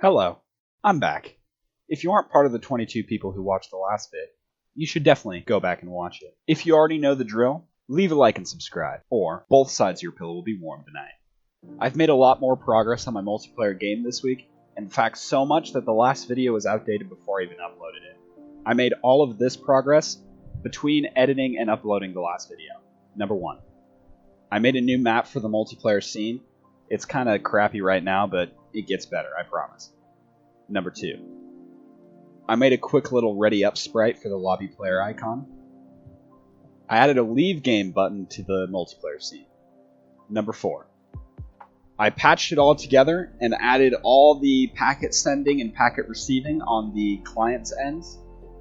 Hello, I'm back. If you aren't part of the 22 people who watched the last bit, you should definitely go back and watch it. If you already know the drill, leave a like and subscribe, or both sides of your pillow will be warm tonight. I've made a lot more progress on my multiplayer game this week, in fact so much that the last video was outdated before I even uploaded it. I made all of this progress between editing and uploading the last video. Number 1. I made a new map for the multiplayer scene. It's kinda crappy right now, but it gets better, I promise. Number 2. I made a quick little ready up sprite for the lobby player icon. I added a leave game button to the multiplayer scene. Number 4. I patched it all together and added all the packet sending and packet receiving on the client's ends.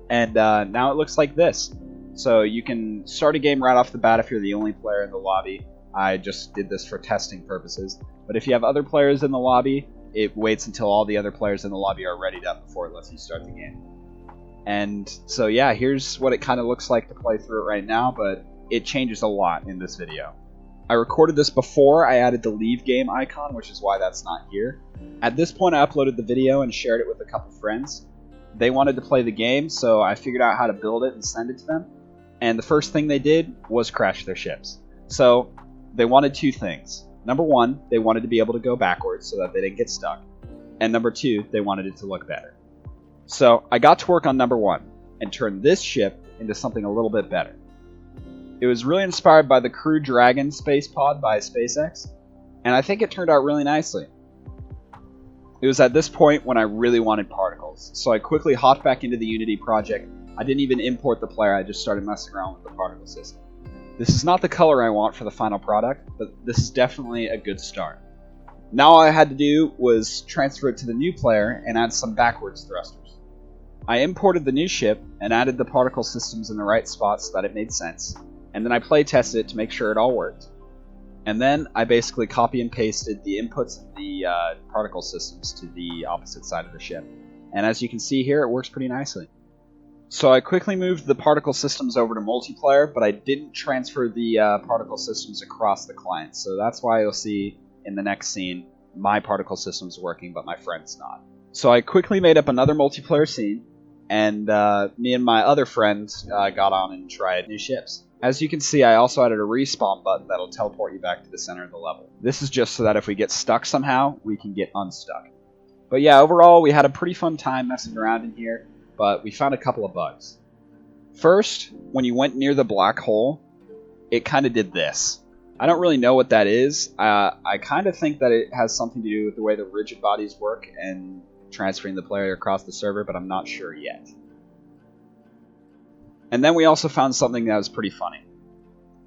And now it looks like this. So you can start a game right off the bat if you're the only player in the lobby. I just did this for testing purposes. But if you have other players in the lobby, it waits until all the other players in the lobby are readied up before it lets you start the game. And so yeah, here's what it kind of looks like to play through it right now, but it changes a lot in this video. I recorded this before I added the leave game icon, which is why that's not here. At this point I uploaded the video and shared it with a couple friends. They wanted to play the game, so I figured out how to build it and send it to them. And the first thing they did was crash their ships. So they wanted two things. Number 1, they wanted to be able to go backwards so that they didn't get stuck. And number 2, they wanted it to look better. So I got to work on number 1 and turned this ship into something a little bit better. It was really inspired by the Crew Dragon space pod by SpaceX, and I think it turned out really nicely. It was at this point when I really wanted particles, so I quickly hopped back into the Unity project. I didn't even import the player, I just started messing around with the particle system. This is not the color I want for the final product, but this is definitely a good start. Now all I had to do was transfer it to the new player and add some backwards thrusters. I imported the new ship and added the particle systems in the right spots so that it made sense, and then I play tested it to make sure it all worked. And then I basically copy and pasted the inputs of the particle systems to the opposite side of the ship. And as you can see here, it works pretty nicely. So I quickly moved the particle systems over to multiplayer, but I didn't transfer the particle systems across the client. So that's why you'll see in the next scene, my particle system's working, but my friend's not. So I quickly made up another multiplayer scene, and me and my other friend got on and tried new ships. As you can see, I also added a respawn button that'll teleport you back to the center of the level. This is just so that if we get stuck somehow, we can get unstuck. But yeah, overall, we had a pretty fun time messing around in here, but we found a couple of bugs. First, when you went near the black hole, it kind of did this. I don't really know what that is. I kind of think that it has something to do with the way the rigid bodies work and transferring the player across the server, but I'm not sure yet. And then we also found something that was pretty funny.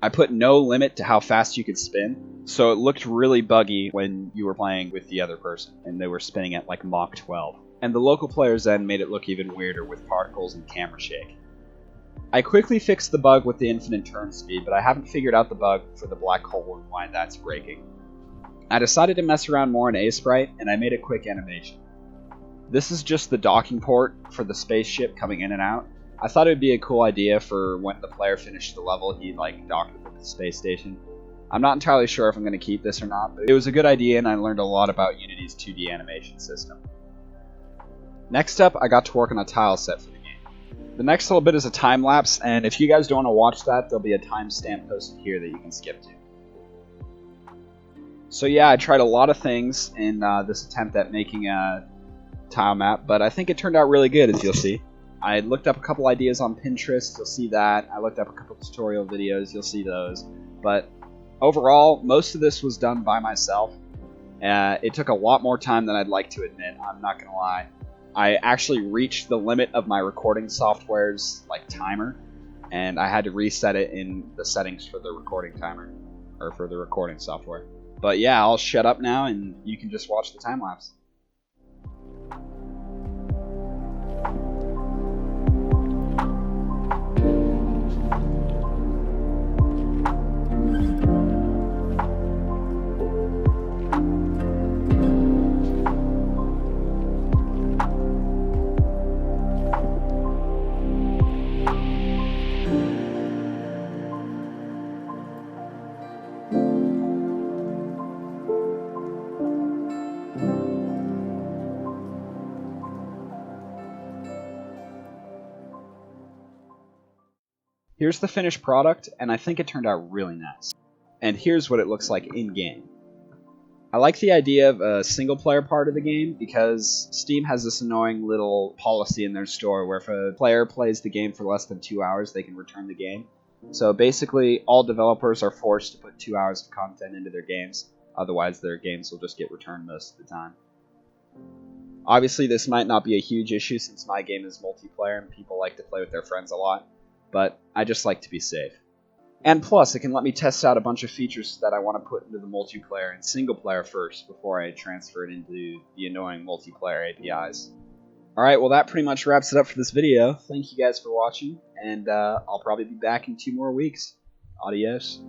I put no limit to how fast you could spin, so it looked really buggy when you were playing with the other person, and they were spinning at like Mach 12. And the local players then made it look even weirder with particles and camera shake. I quickly fixed the bug with the infinite turn speed, but I haven't figured out the bug for the black hole and why that's breaking. I decided to mess around more in A-Sprite, and I made a quick animation. This is just the docking port for the spaceship coming in and out. I thought it would be a cool idea for when the player finished the level, he'd like dock with the space station. I'm not entirely sure if I'm going to keep this or not, but it was a good idea and I learned a lot about Unity's 2D animation system. Next up, I got to work on a tile set for the game. The next little bit is a time lapse, and if you guys don't want to watch that, there'll be a timestamp posted here that you can skip to. So yeah, I tried a lot of things in this attempt at making a tile map, but I think it turned out really good, as you'll see. I looked up a couple ideas on Pinterest, you'll see that. I looked up a couple tutorial videos, you'll see those. But overall, most of this was done by myself. It took a lot more time than I'd like to admit, I'm not gonna lie. I actually reached the limit of my recording software's timer, and I had to reset it in the settings for the recording timer, or for the recording software. But yeah, I'll shut up now and you can just watch the time lapse. Here's the finished product, and I think it turned out really nice. And here's what it looks like in-game. I like the idea of a single-player part of the game because Steam has this annoying little policy in their store where if a player plays the game for less than 2 hours, they can return the game. So basically, all developers are forced to put 2 hours of content into their games, otherwise their games will just get returned most of the time. Obviously, this might not be a huge issue since my game is multiplayer and people like to play with their friends a lot, but I just like to be safe. And plus, it can let me test out a bunch of features that I want to put into the multiplayer and single player first before I transfer it into the annoying multiplayer APIs. Alright, well that pretty much wraps it up for this video. Thank you guys for watching, and I'll probably be back in 2 more weeks. Adios.